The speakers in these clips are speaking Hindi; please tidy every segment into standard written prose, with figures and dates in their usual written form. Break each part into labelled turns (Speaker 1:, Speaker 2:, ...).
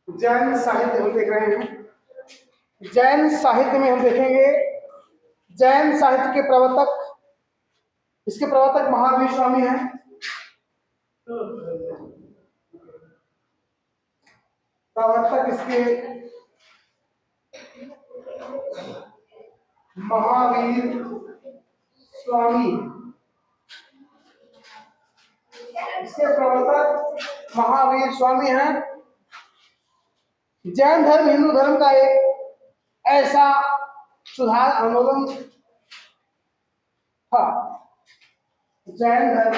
Speaker 1: जैन साहित्य हम देख रहे हैं। जैन साहित्य में हम देखेंगे जैन साहित्य के प्रवर्तक, इसके प्रवर्तक महावीर स्वामी हैं। प्रवर्तक इसके महावीर स्वामी, इसके प्रवर्तक महावीर स्वामी हैं। जैन धर्म हिंदू धर्म का एक ऐसा सुधार आंदोलन था। जैन धर्म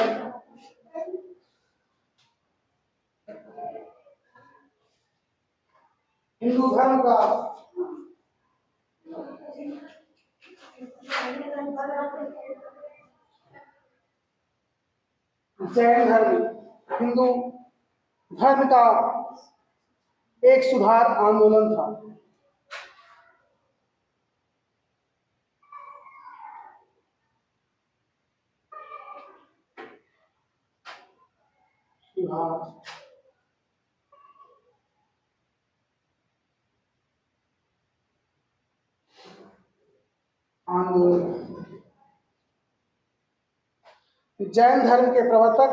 Speaker 1: हिंदू धर्म का जैन धर्म हिंदू धर्म का एक सुधार आंदोलन था। सुधार आंदोलन। जैन धर्म के प्रवर्तक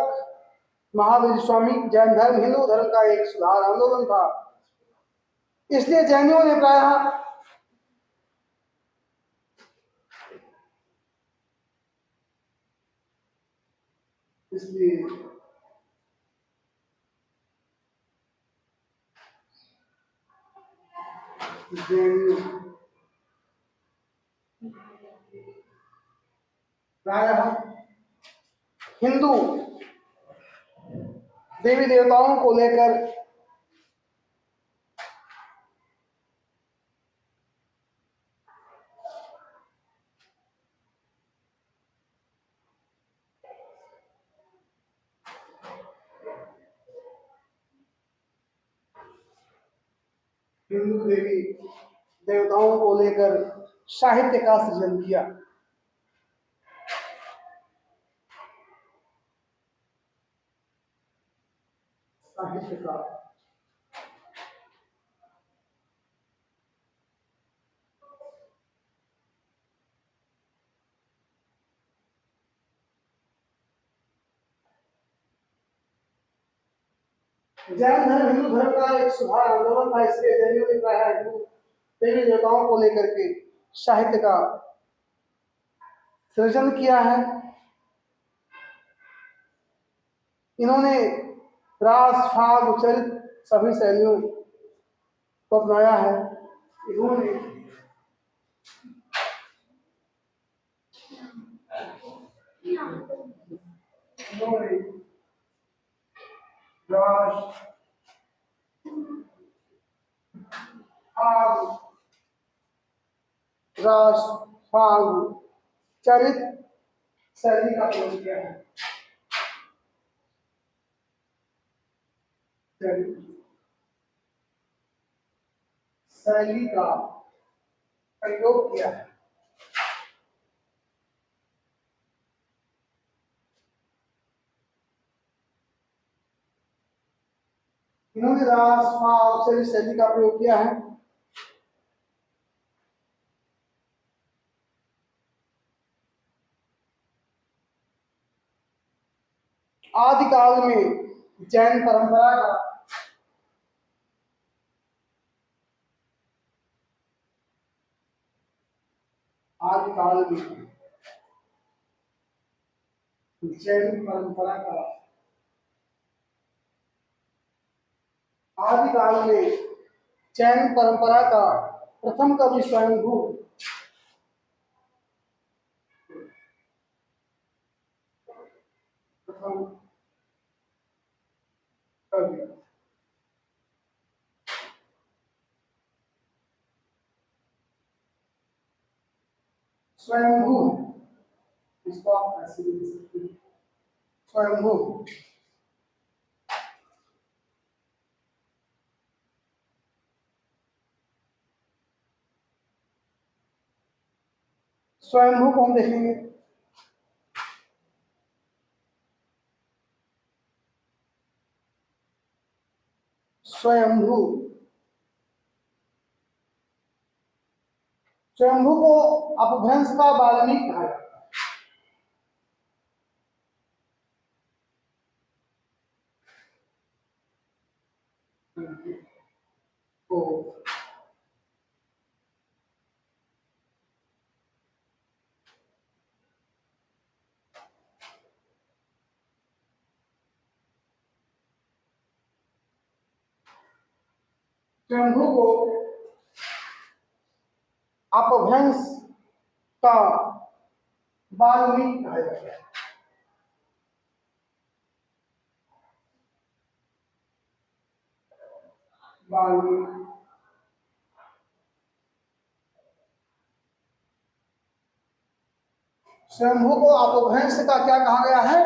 Speaker 1: महावीर स्वामी, जैन धर्म हिंदू धर्म का एक सुधार आंदोलन था। इसलिए जैनियों ने प्रायः प्रायः हिंदू देवी देवताओं को लेकर हिंदू देवी देवताओं को लेकर साहित्य का सृजन किया। साहित्य का जैन धर्म हिंदू धर्म का एक सुधार आंदोलन था। इसलिए जैनियों ने प्रायः हिंदू देवी देवताओं को लेकर के साहित्य का सृजन किया है। इन्होंने रास, फाग, चरित सभी शैलियों को अपनाया है। इन्होंने रास, फाग, चरित शैली का प्रयोग किया है। शैली का प्रयोग किया है। इन्होंने रास, फाग, चरित शैली का प्रयोग किया है। आदिकाल में जैन परंपरा का आदिकाल में जैन परंपरा का आदिकाल में जैन परंपरा का प्रथम कवि स्वयंभू प्रथम कवि स्वयंभू, इसको आप ऐसे भी लिख सकते हैं, स्वयंभू। स्वयंभू को हम देखेंगे। स्वयंभू स्वयंभू को अपभ्रंश का वाल्मीकि कहा जाता है। तो स्वयंभू को अपभ्रंश का वाल्मीकि कहा जाता है। वाल्मीकि स्वयंभू को अपभ्रंश का क्या कहा गया है?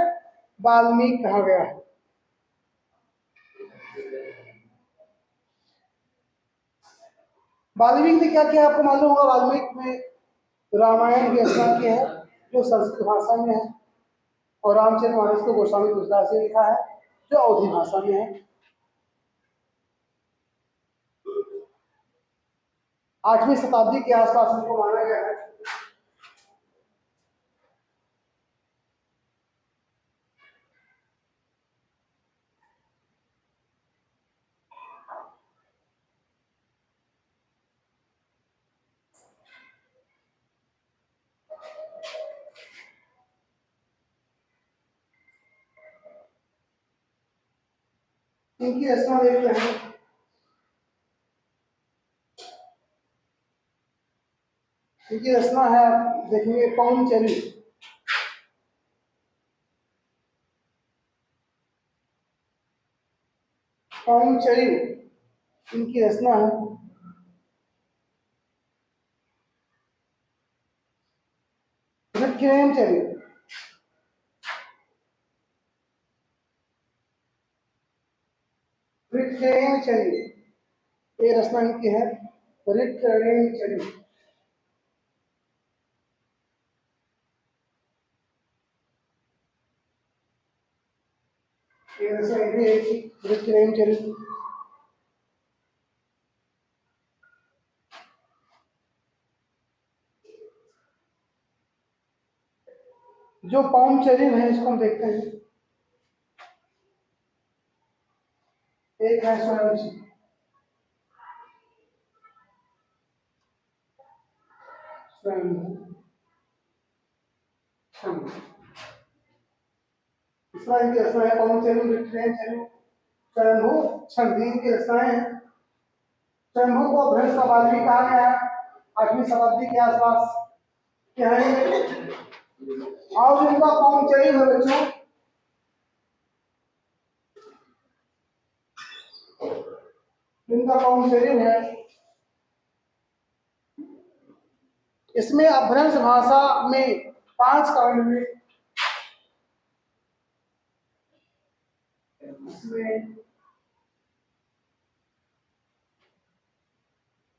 Speaker 1: वाल्मीकि कहा गया है। वाल्मीकि ने क्या किया आपको मालूम होगा। वाल्मीकि ने रामायण की रचना की है जो संस्कृत भाषा में है, और रामचरितमानस को गोस्वामी तुलसीदास ने लिखा है जो अवधी भाषा में है। 8वीं शताब्दी के आसपास इनको माना गया है। इनकी रचना देखते हैं। इनकी रचना है, देखेंगे, पौंचरी। पौंचरी इनकी रचना है। ऋक्खेमचरी, ऋक्खेमचरी ये रचना इनकी है। ऋक्खेमचरी ये रचना इनकी है। ऋक्खेमचरी जो पौंचरी है इसको हम देखते हैं। एक है स्वयं जी, स्वयं दूसरा इनकी रचना है पौंचरी, ऋक्खेमचरी, स्वयंभू, छंदी इनकी रचनाएं हैं। स्वयंभू को अपभ्रंश का वाल्मीकि कहा गया है 8वीं शताब्दी के आसपास के हैं। और इनका पौंचरी है बच्चों, इनका पौंचरी है। इसमें अपभ्रंश भाषा में 5 कांड में इसमें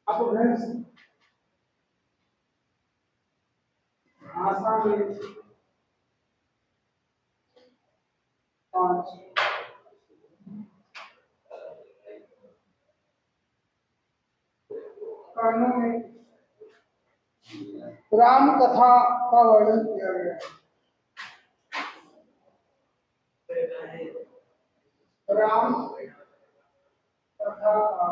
Speaker 1: अपभ्रंश भाषा में 5 कांडों में राम कथा का वर्णन किया गया है। राम कथा का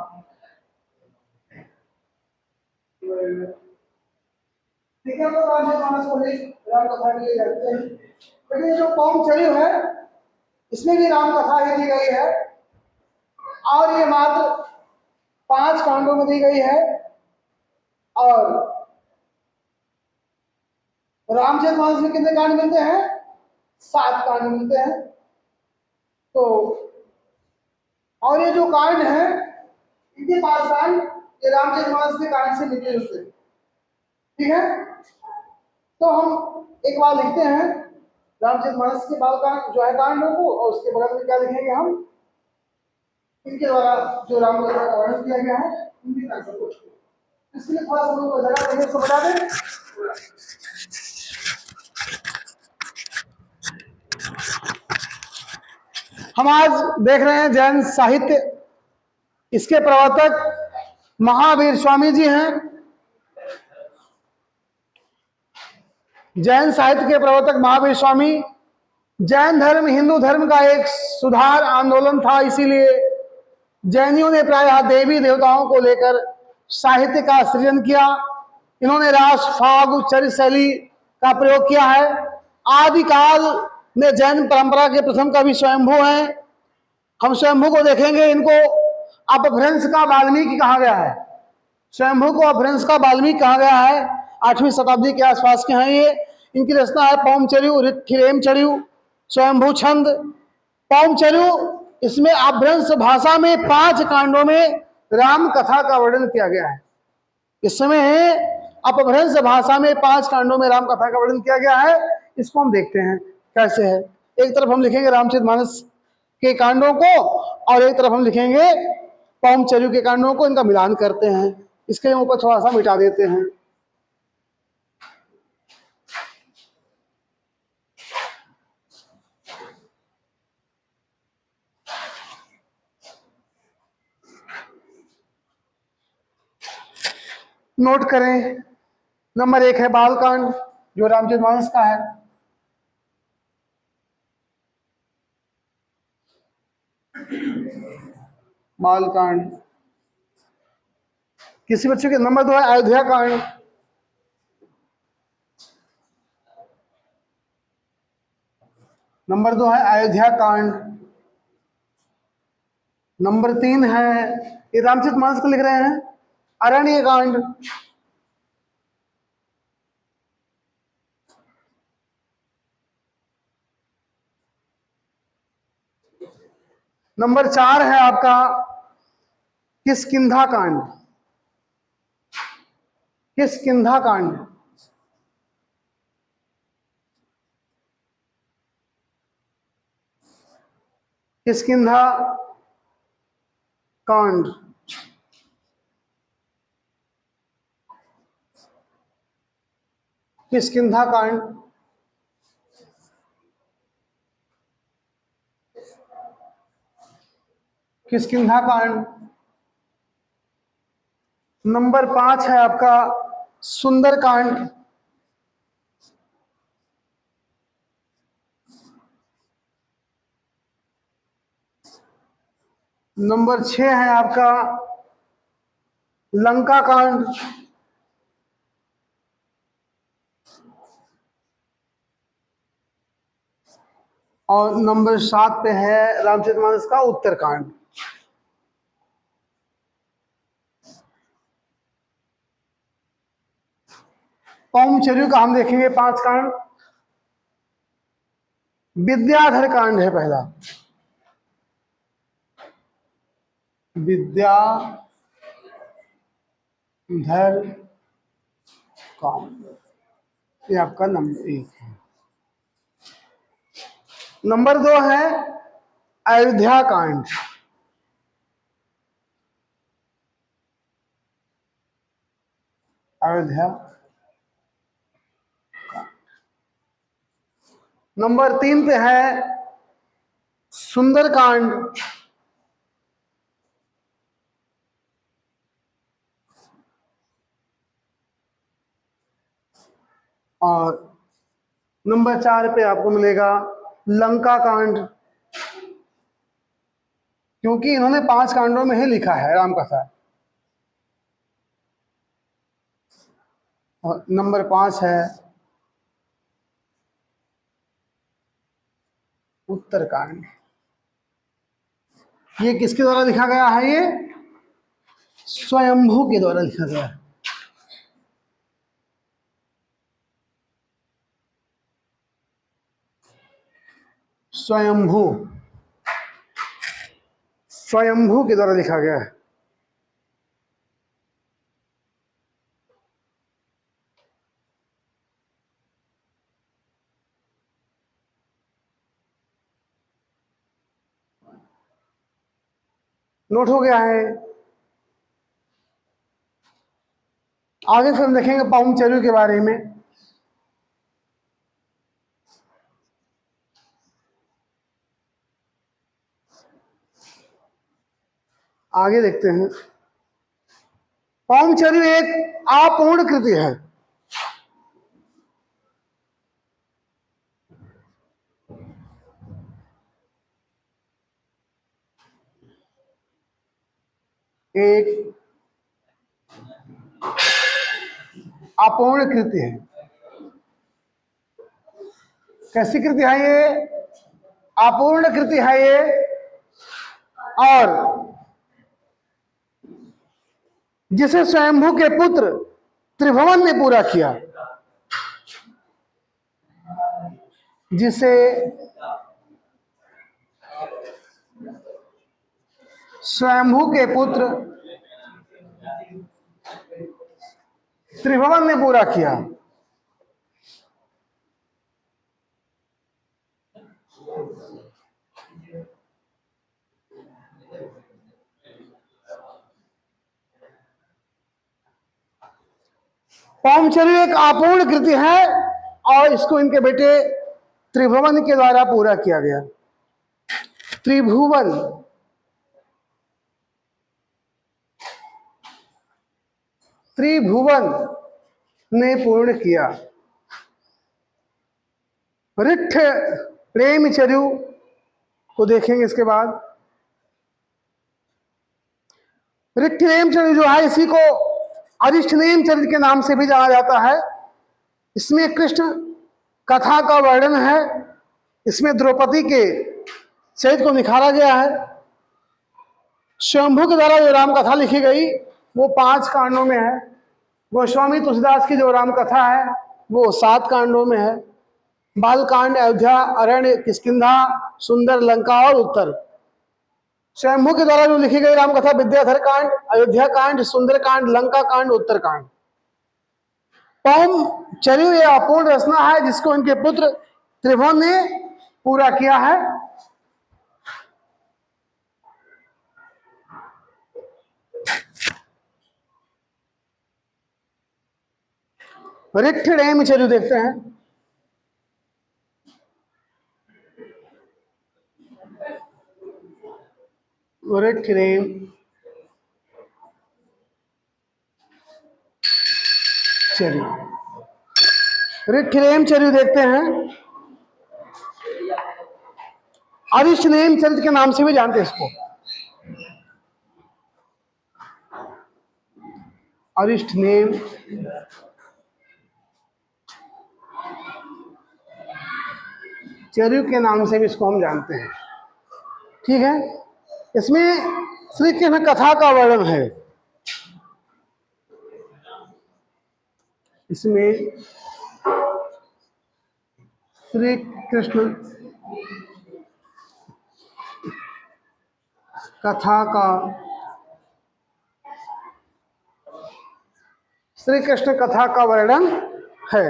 Speaker 1: ठीक है, तो रामचरितमानस को ही राम कथा के लिए रखते हैं। लेकिन जो पौंचरी है इसमें भी राम कथा ही दी गई है, और ये मात्र 5 कांडों में दी गई है। और रामचरितमानस में कितने कांड मिलते हैं? 7 कांड मिलते हैं। तो और ये जो कांड है इनके 5 कांड ये रामचरितमानस के कांड से मिलते जुलते हैं। ठीक है, तो हम एक बार लिखते हैं रामचरितमानस के बाल कांड जो है कांडों को, और उसके बगल में क्या लिखेंगे हम? इनके द्वारा जो राम कथा का वर्णन किया गया है उनके कांड को। इसके लिए थोड़ा सा लोग जगह देने से बता दें। हम आज देख रहे हैं जैन साहित्य, इसके प्रवर्तक महावीर स्वामी जी हैं। जैन साहित्य के प्रवर्तक महावीर स्वामी, जैन धर्म हिंदू धर्म का एक सुधार आंदोलन था, इसीलिए जैनियों ने प्रायः देवी देवताओं को लेकर साहित्य का सृजन किया। इन्होंने रास, फाग, चरित शैली का प्रयोग किया है। आदिकाल में जैन परंपरा के प्रथम कवि स्वयंभू हैं। हम स्वयंभू को देखेंगे, इनको अपभ्रंश का वाल्मीकि कहा गया है। स्वयंभू को अपभ्रंश का वाल्मीकि कहा गया है। 8वीं शताब्दी के आसपास के हैं ये। इनकी रचना है पौमचर्यु, ऋथिरेमचर्यु, स्वयंभू छंद। पौमचर्यु, इसमें अपभ्रंश भाषा में 5 कांडों में राम कथा का वर्णन किया गया है। इसमें अपभ्रंश भाषा में 5 कांडों में राम कथा का वर्णन किया गया है। इसको हम देखते हैं कैसे है। एक तरफ हम लिखेंगे रामचरितमानस के कांडों को और एक तरफ हम लिखेंगे पौमचर्यु के कांडों को। इनका मिलान करते हैं, इसके ऊपर थोड़ा सा मिटा देते हैं। नोट करें, नंबर 1 है बालकांड, जो रामचरितमानस का है। बालकांड। किसी बच्चे के नंबर 2 है अयोध्या कांड। नंबर 2 है अयोध्या कांड। नंबर 3 है, ये रामचरितमानस को लिख रहे हैं, अरण्य कांड। नंबर 4 है आपका किष्किंधा कांड। किष्किंधा कांड। किष्किंधा कांड। किष्किंधा कांड। किष्किंधा कांड। नंबर 5 है आपका सुंदर कांड। नंबर 6 है आपका लंका कांड। और नंबर 7 पे है रामचरितमानस का उत्तरकांड। पौमचर्यु का हम देखेंगे 5 कांड। विद्याधर कांड है पहला। विद्याधर कांड, ये आपका नंबर 1 है। नंबर 2 है अयोध्या कांड। अयोध्या। नंबर 3 पे है सुंदर कांड। और नंबर 4 पे आपको मिलेगा लंका कांड, क्योंकि इन्होंने 5 कांडों में ही लिखा है राम कथा। और नंबर 5 है उत्तरकांड। ये किसके द्वारा लिखा गया है? ये स्वयंभू के द्वारा लिखा गया है। स्वयंभू, स्वयंभू के द्वारा लिखा गया है। नोट हो गया है। आगे फिर हम देखेंगे पौमचर्यु के बारे में। आगे देखते हैं। पौमचर्यु एक अपूर्ण कृति है। एक अपूर्ण कृति है। कैसी कृति है ये? अपूर्ण कृति है ये, और जिसे स्वयंभू के पुत्र त्रिभुवन ने पूरा किया, जिसे स्वयंभू के पुत्र त्रिभुवन ने पूरा किया। पामचर्य एक अपूर्ण कृति है और इसको इनके बेटे त्रिभुवन के द्वारा पूरा किया गया। त्रिभुवन, त्रिभुवन ने पूर्ण किया। रिट्ठ प्रेमचर्यु को देखेंगे इसके बाद। रिट्ठ प्रेमचर्यु जो है, इसी को अरिष्ट नेम चरित्र के नाम से भी जाना जाता है। इसमें कृष्ण कथा का वर्णन है। इसमें द्रौपदी के चरित्र को निखारा गया है। स्वयंभू के द्वारा जो राम कथा लिखी गई वो 5 कांडों में है। गोस्वामी तुलसीदास की जो राम कथा है वो 7 कांडों में है। बालकांड, अयोध्या, अरण्य, किष्किंधा, सुंदर, लंका और उत्तर। स्वयंभू के द्वारा जो लिखी गई राम कथा विद्याधर कांड, अयोध्या कांड, सुंदर कांड, लंका कांड, उत्तर कांड। पामचर्य यह अपूर्ण रचना है जिसको इनके पुत्र त्रिभुवन ने पूरा किया है। रिट्ठ प्रेमचर्यु देखते हैं। रिट्ठ प्रेमचर्यु, रिट्ठ प्रेमचर्यु देखते हैं। अरिष्ट नेम चरित्र के नाम से भी जानते हैं इसको। अरिष्ट नेम चर्यु के नाम से भी इसको हम जानते हैं। ठीक है। इसमें श्री कृष्ण कथा का वर्णन है। इसमें श्री कृष्ण कथा का, श्री कृष्ण कथा का वर्णन है।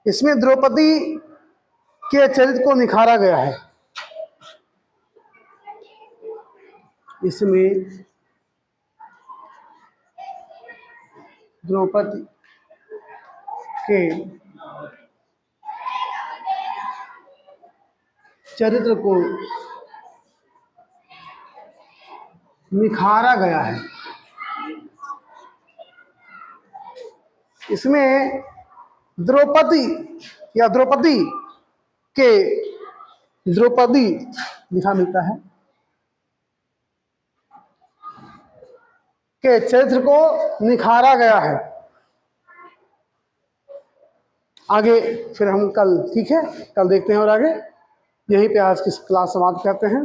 Speaker 1: इसमें द्रौपदी के चरित्र को निखारा गया है। इसमें द्रौपदी के चरित्र को निखारा गया है। इसमें द्रौपदी या द्रौपदी के, द्रौपदी लिखा मिलता है, के चरित्र को निखारा गया है। आगे फिर हम कल, ठीक है, कल देखते हैं और आगे। यहीं पे आज की क्लास समाप्त करते हैं।